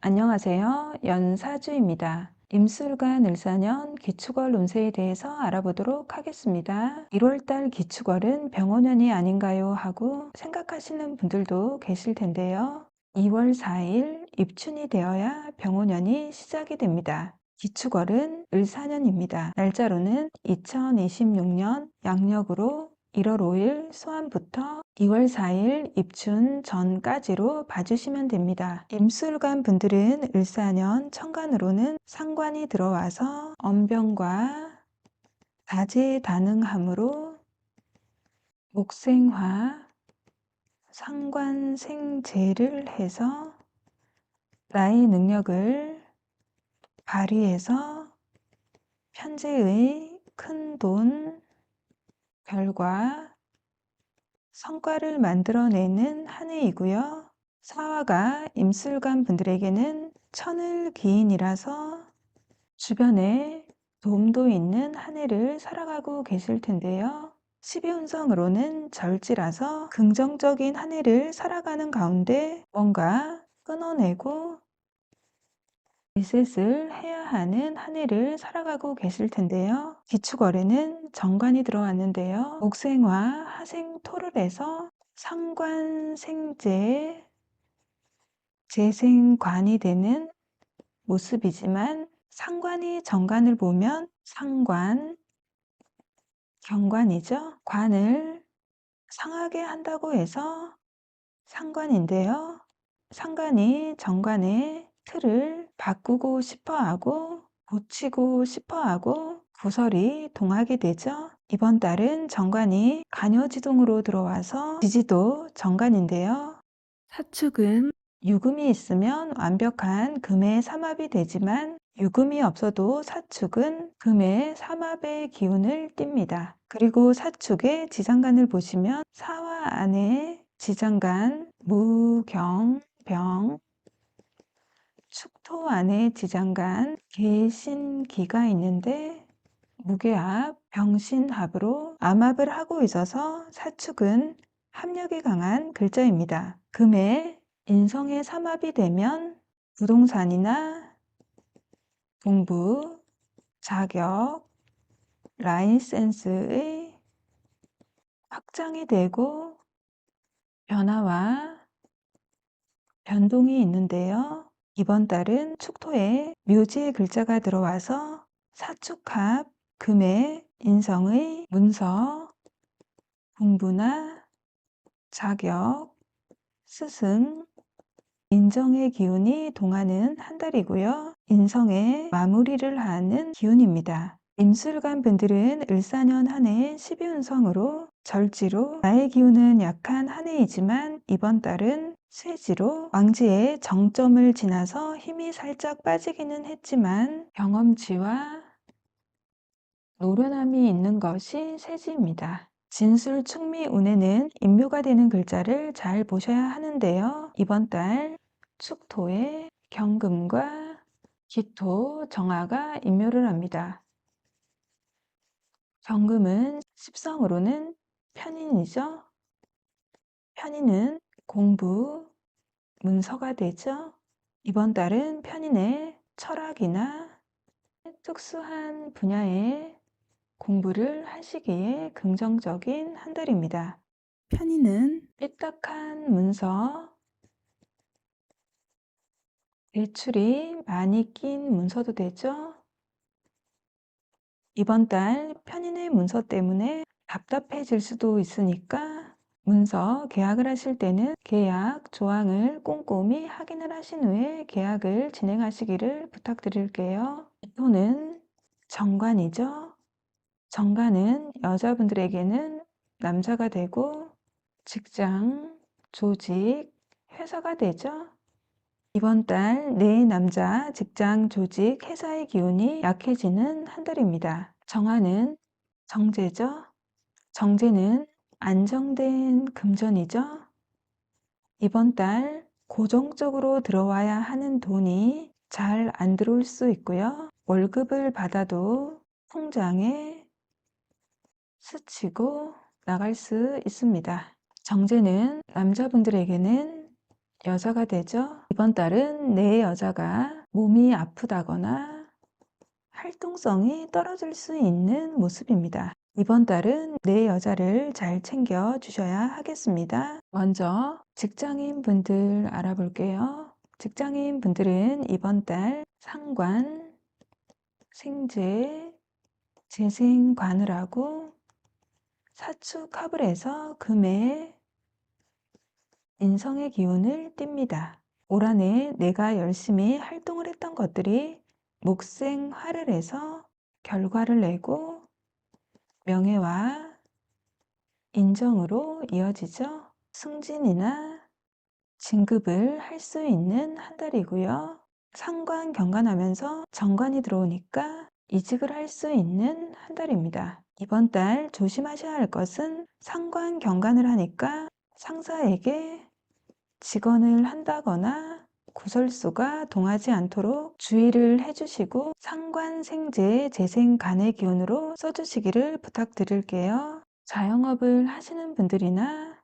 안녕하세요. 연사주입니다. 임술관 을사년 기축월 운세에 대해서 알아보도록 하겠습니다. 1월달 기축월은 병오년이 아닌가요? 하고 생각하시는 분들도 계실 텐데요. 2월 4일 입춘이 되어야 병오년이 시작이 됩니다. 기축월은 을사년입니다. 날짜로는 2026년 양력으로 1월 5일 소환부터 2월 4일 입춘 전까지로 봐주시면 됩니다. 임술관 분들은 을사년 천간으로는 상관이 들어와서 엄병과 다재다능함으로 목생화, 상관생재를 해서 나의 능력을 발휘해서 편재의 큰 돈, 결과, 성과를 만들어내는 한 해이고요. 사화가 임술관 분들에게는 천을 기인이라서 주변에 도움도 있는 한 해를 살아가고 계실 텐데요. 12운성으로는 절지라서 긍정적인 한 해를 살아가는 가운데 뭔가 끊어내고 리셋을 해야 하는 한 해를 살아가고 계실 텐데요. 기축월에는 정관이 들어왔는데요. 목생화, 하생토를 해서 상관생재, 재생관이 되는 모습이지만 상관이 정관을 보면 상관, 경관이죠. 관을 상하게 한다고 해서 상관인데요. 상관이 정관의 틀을 바꾸고 싶어 하고 고치고 싶어 하고 구설이 동하게 되죠. 이번 달은 정관이 간여지동으로 들어와서 지지도 정관인데요. 사축은 유금이 있으면 완벽한 금의 삼합이 되지만 유금이 없어도 사축은 금의 삼합의 기운을 띱니다. 그리고 사축의 지장간을 보시면 사화 안에 지장간, 무경, 병, 축토 안에 지장간, 계신기가 있는데 무게합, 병신합으로 암합을 하고 있어서 사축은 합력이 강한 글자입니다. 금의 인성의 삼합이 되면 부동산이나 공부, 자격, 라이센스의 확장이 되고 변화와 변동이 있는데요. 이번 달은 축토에 묘지의 글자가 들어와서 사축합, 금의 인성의 문서, 공부나 자격, 스승, 인정의 기운이 동하는 한 달이고요. 인성의 마무리를 하는 기운입니다. 임술관 분들은 을사년 한 해 12운성으로 절지로 나의 기운은 약한 한 해이지만 이번 달은 쇠지로 왕지의 정점을 지나서 힘이 살짝 빠지기는 했지만 경험치와 노련함이 있는 것이 쇠지입니다. 진술, 충미, 운에는 임묘가 되는 글자를 잘 보셔야 하는데요. 이번 달 축토에 경금과 기토, 정화가 임묘를 합니다. 경금은 십성으로는 편인이죠. 편인은 공부, 문서가 되죠. 이번 달은 편인의 철학이나 특수한 분야의 공부를 하시기에 긍정적인 한 달입니다. 편의는 삐딱한 문서, 대출이 많이 낀 문서도 되죠. 이번 달 편인의 문서 때문에 답답해질 수도 있으니까 문서 계약을 하실 때는 계약 조항을 꼼꼼히 확인을 하신 후에 계약을 진행하시기를 부탁드릴게요. 기토는 정관이죠. 정관은 여자분들에게는 남자가 되고 직장, 조직, 회사가 되죠. 이번 달 내 남자, 직장, 조직, 회사의 기운이 약해지는 한 달입니다. 정화는 정제죠. 정제는 안정된 금전이죠. 이번 달 고정적으로 들어와야 하는 돈이 잘 안 들어올 수 있고요. 월급을 받아도 통장에 스치고 나갈 수 있습니다. 정제는 남자분들에게는 여자가 되죠. 이번 달은 내 여자가 몸이 아프다거나 활동성이 떨어질 수 있는 모습입니다. 이번 달은 내 여자를 잘 챙겨 주셔야 하겠습니다. 먼저 직장인 분들 알아볼게요. 직장인 분들은 이번 달 상관, 생재, 재생관을 사축합을 해서 금의 인성의 기운을 띱니다. 올 한 해 내가 열심히 활동을 했던 것들이 목생화를 해서 결과를 내고 명예와 인정으로 이어지죠. 승진이나 진급을 할 수 있는 한 달이고요. 상관 경관하면서 정관이 들어오니까 이직을 할 수 있는 한 달입니다. 이번 달 조심하셔야 할 것은 상관 경관을 하니까 상사에게 직언을 한다거나 구설수가 동하지 않도록 주의를 해주시고 상관생재 재생간의 기운으로 써주시기를 부탁드릴게요. 자영업을 하시는 분들이나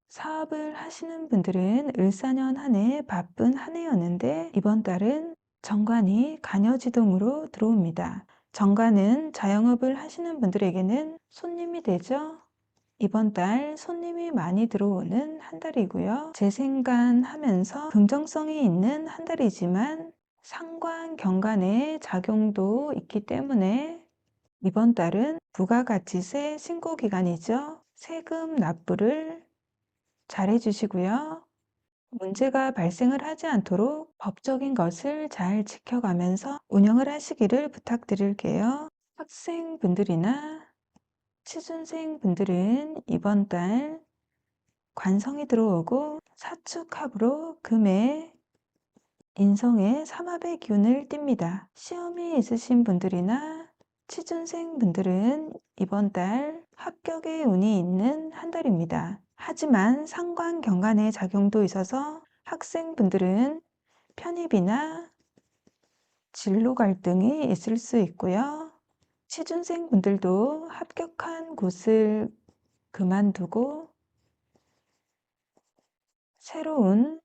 사업을 하시는 분들은 을사년 한 해 바쁜 한 해였는데 이번 달은 정관이 간여지동으로 들어옵니다. 정관은 자영업을 하시는 분들에게는 손님이 되죠. 이번 달 손님이 많이 들어오는 한 달이고요. 재생관 하면서 긍정성이 있는 한 달이지만 상관 경관의 작용도 있기 때문에 이번 달은 부가가치세 신고 기간이죠. 세금 납부를 잘 해주시고요. 문제가 발생을 하지 않도록 법적인 것을 잘 지켜가면서 운영을 하시기를 부탁드릴게요. 학생분들이나 취준생 분들은 이번 달 관성이 들어오고 사축합으로 금의 인성의 삼합의 기운을 띱니다. 시험이 있으신 분들이나 취준생 분들은 이번 달 합격의 운이 있는 한 달입니다. 하지만 상관 경관의 작용도 있어서 학생분들은 편입이나 진로 갈등이 있을 수 있고요. 취준생 분들도 합격한 곳을 그만두고 새로운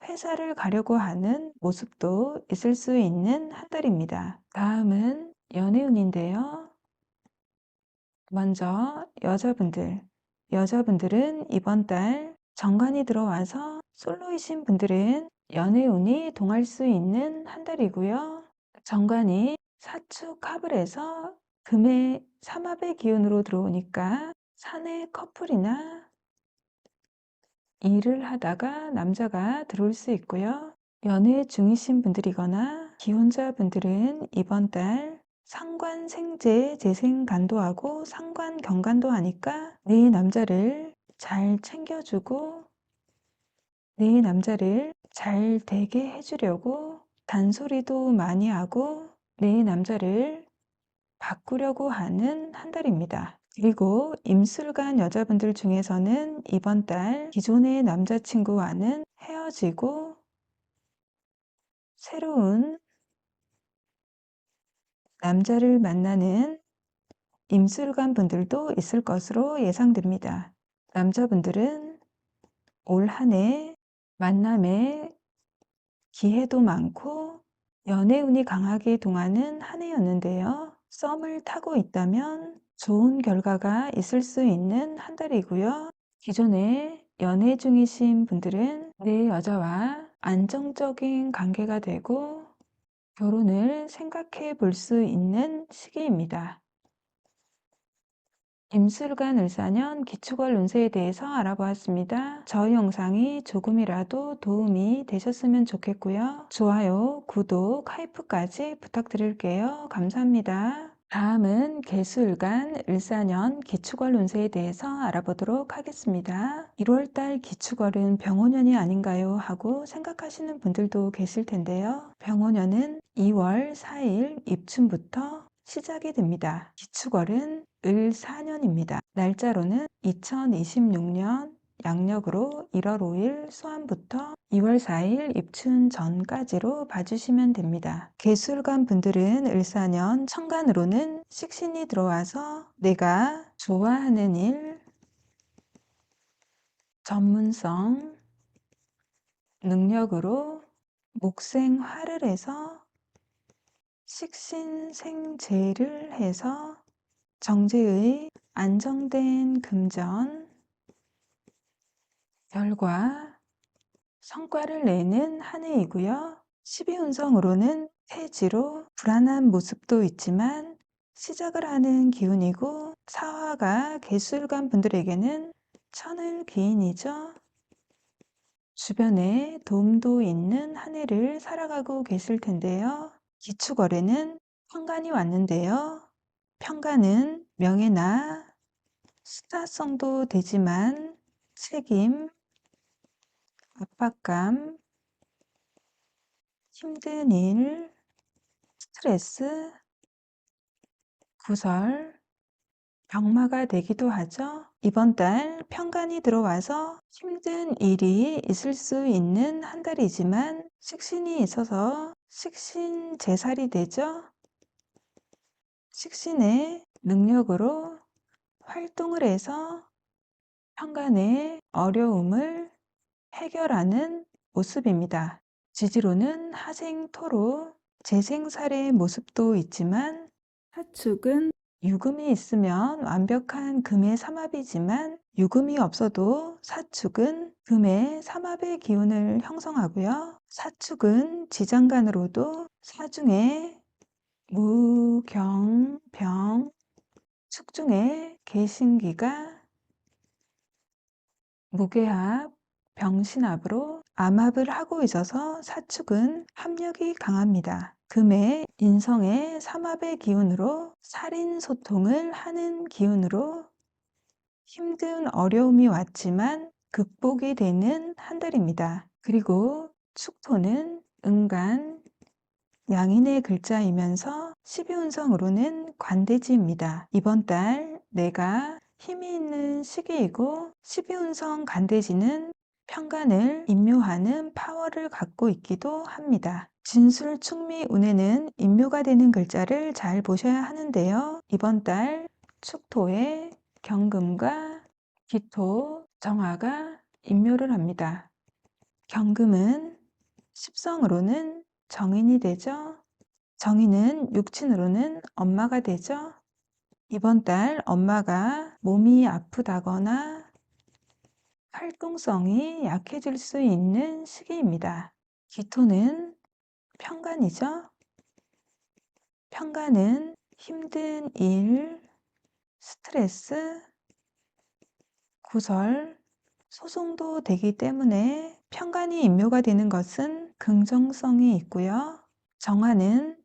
회사를 가려고 하는 모습도 있을 수 있는 한 달입니다. 다음은 연애운인데요. 먼저 여자분들은 이번 달 정관이 들어와서 솔로이신 분들은 연애운이 동할 수 있는 한 달이고요. 정관이 사축합을 해서 금의 삼합의 기운으로 들어오니까 사내 커플이나 일을 하다가 남자가 들어올 수 있고요. 연애 중이신 분들이거나 기혼자 분들은 이번 달 상관 생재 재생간도 상관 경간도 하니까 내 남자를 잘 챙겨주고 내 남자를 잘 되게 해주려고 잔소리도 많이 하고 내 남자를 바꾸려고 하는 한 달입니다. 그리고 임술간 여자분들 중에서는 이번 달 기존의 남자친구와는 헤어지고 새로운 남자를 만나는 임술간 분들도 있을 것으로 예상됩니다. 남자분들은 올 한 해 만남의 기회도 많고 연애운이 강하게 동하는 한 해였는데요. 썸을 타고 있다면 좋은 결과가 있을 수 있는 한 달이고요. 기존에 연애 중이신 분들은 내 여자와 안정적인 관계가 되고 결혼을 생각해 볼 수 있는 시기입니다. 임술간 을사년 기축월 운세에 대해서 알아보았습니다. 저희 영상이 조금이라도 도움이 되셨으면 좋겠고요. 좋아요, 구독, 하이프까지 부탁드릴게요. 감사합니다. 다음은 개수일간 을사년 기축월 운세에 대해서 알아보도록 하겠습니다. 1월달 기축월은 병오년이 아닌가요? 하고 생각하시는 분들도 계실 텐데요. 병오년은 2월 4일 입춘부터 시작이 됩니다. 기축월은 을사년입니다. 날짜로는 2026년 양력으로 1월 5일 소환부터 2월 4일 입춘 전까지로 봐주시면 됩니다. 개술관 분들은 을사년 천간으로는 식신이 들어와서 내가 좋아하는 일, 전문성, 능력으로 목생화를 해서 식신생재를 해서 정제의 안정된 금전, 결과, 성과를 내는 한 해이고요. 12운성으로는 태지로 불안한 모습도 있지만 시작을 하는 기운이고 사화가 개술관 분들에게는 천을 기인이죠. 주변에 도움도 있는 한 해를 살아가고 계실 텐데요. 기축월에는 편간이 왔는데요. 편간은 명예나 스타성도 되지만 책임, 압박감, 힘든 일, 스트레스, 구설, 병마가 되기도 하죠. 이번 달 편간이 들어와서 힘든 일이 있을 수 있는 한 달이지만 식신이 있어서 식신제살이 되죠. 식신의 능력으로 활동을 해서 편간의 어려움을 해결하는 모습입니다. 지지로는 하생토로 재생살의 모습도 있지만 사축은 유금이 있으면 완벽한 금의 삼합이지만 유금이 없어도 사축은 금의 삼합의 기운을 형성하고요. 사축은 지장간으로도 사중에 무, 경, 병, 축중에 계신기가 무게합, 병신합으로 암합을 하고 있어서 사축은 합력이 강합니다. 금의 인성의 삼합의 기운으로 살인소통을 하는 기운으로 힘든 어려움이 왔지만 극복이 되는 한 달입니다. 그리고 축토는 음간, 양인의 글자이면서 12운성으로는 관대지입니다. 이번 달 내가 힘이 있는 시기이고 12운성 관대지는 편간을 임묘하는 파워를 갖고 있기도 합니다. 진술, 충미, 운에는 임묘가 되는 글자를 잘 보셔야 하는데요. 이번 달 축토에 경금과 기토, 정화가 임묘를 합니다. 경금은 십성으로는 정인이 되죠. 정인은 육친으로는 엄마가 되죠. 이번 달 엄마가 몸이 아프다거나 활동성이 약해질 수 있는 시기입니다. 기토는 편간이죠. 편간은 힘든 일, 스트레스, 구설, 소송도 되기 때문에 편간이 임묘가 되는 것은 긍정성이 있고요. 정화는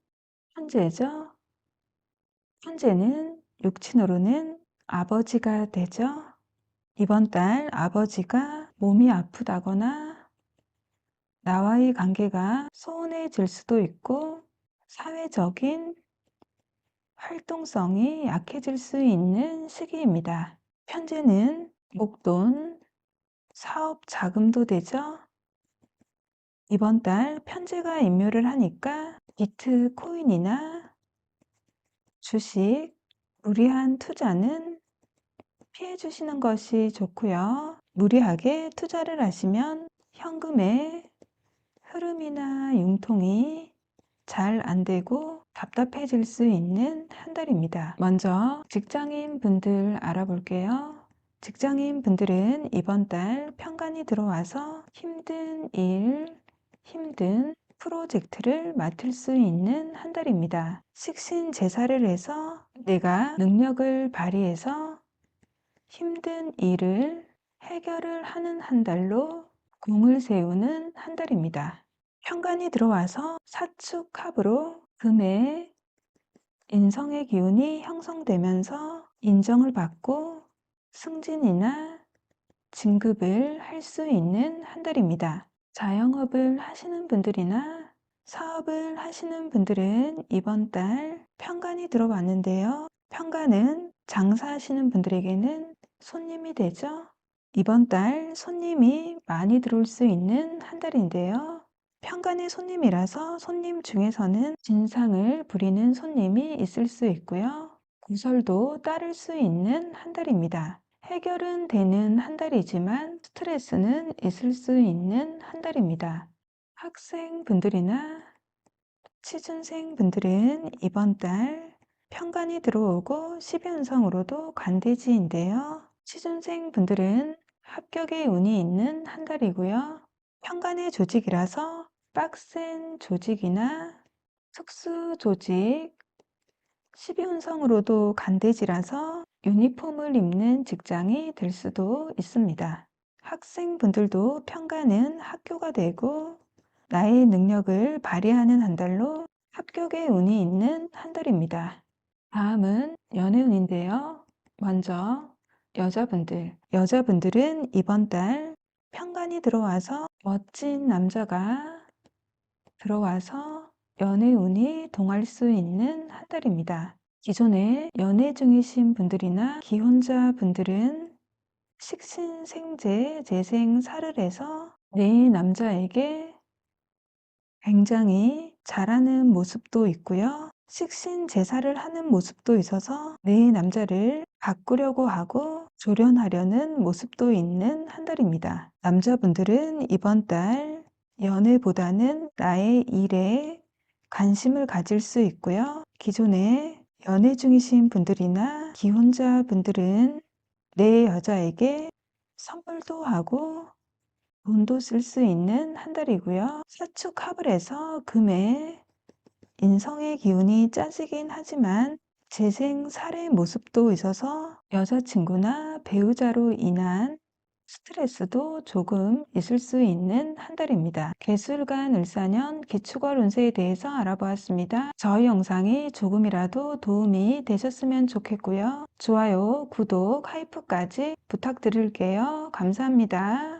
현재죠. 현재는 육친으로는 아버지가 되죠. 이번 달 아버지가 몸이 아프다거나 나와의 관계가 소원해질 수도 있고 사회적인 활동성이 약해질 수 있는 시기입니다. 현재는 목돈, 사업 자금도 되죠. 이번 달 편제가 임묘를 하니까 비트코인이나 주식, 무리한 투자는 피해 주시는 것이 좋고요. 무리하게 투자를 하시면 현금의 흐름이나 융통이 잘 안 되고 답답해질 수 있는 한 달입니다. 먼저 직장인 분들 알아볼게요. 직장인 분들은 이번 달 편간이 들어와서 힘든 일, 힘든 프로젝트를 맡을 수 있는 한 달입니다. 식신제사를 해서 내가 능력을 발휘해서 힘든 일을 해결을 하는 한 달로 공을 세우는 한 달입니다. 편간이 들어와서 사축합으로 금의 인성의 기운이 형성되면서 인정을 받고 승진이나 진급을 할 수 있는 한 달입니다. 자영업을 하시는 분들이나 사업을 하시는 분들은 이번 달 편간이 들어왔는데요. 편간은 장사하시는 분들에게는 손님이 되죠. 이번 달 손님이 많이 들어올 수 있는 한 달인데요. 편간의 손님이라서 손님 중에서는 진상을 부리는 손님이 있을 수 있고요. 구설도 따를 수 있는 한 달입니다. 해결은 되는 한 달이지만 스트레스는 있을 수 있는 한 달입니다. 학생분들이나 취준생분들은 이번 달 편관이 들어오고 12운성으로도 관대지인데요. 취준생분들은 합격의 운이 있는 한 달이고요. 편관의 조직이라서 빡센 조직이나 특수 조직, 12운성으로도 간대지라서 유니폼을 입는 직장이 될 수도 있습니다. 학생분들도 편관은 학교가 되고 나의 능력을 발휘하는 한 달로 합격의 운이 있는 한 달입니다. 다음은 연애운인데요. 먼저 여자분들은 이번 달 편관이 들어와서 멋진 남자가 들어와서 연애운이 동할 수 있는 한 달입니다. 기존에 연애 중이신 분들이나 기혼자 분들은 식신생재 재생살을 해서 내 남자에게 굉장히 잘하는 모습도 있고요. 식신제사를 하는 모습도 있어서 내 남자를 바꾸려고 하고 조련하려는 모습도 있는 한 달입니다. 남자분들은 이번 달 연애보다는 나의 일에 관심을 가질 수 있고요. 기존에 연애 중이신 분들이나 기혼자 분들은 내 여자에게 선물도 하고 돈도 쓸 수 있는 한 달이고요. 사축합을 해서 금에 인성의 기운이 짜지긴 하지만 재생살의 모습도 있어서 여자친구나 배우자로 인한 스트레스도 조금 있을 수 있는 한 달입니다. 개술간 을사년 기축월 운세에 대해서 알아보았습니다. 저희 영상이 조금이라도 도움이 되셨으면 좋겠고요. 좋아요, 구독, 하이프까지 부탁드릴게요. 감사합니다.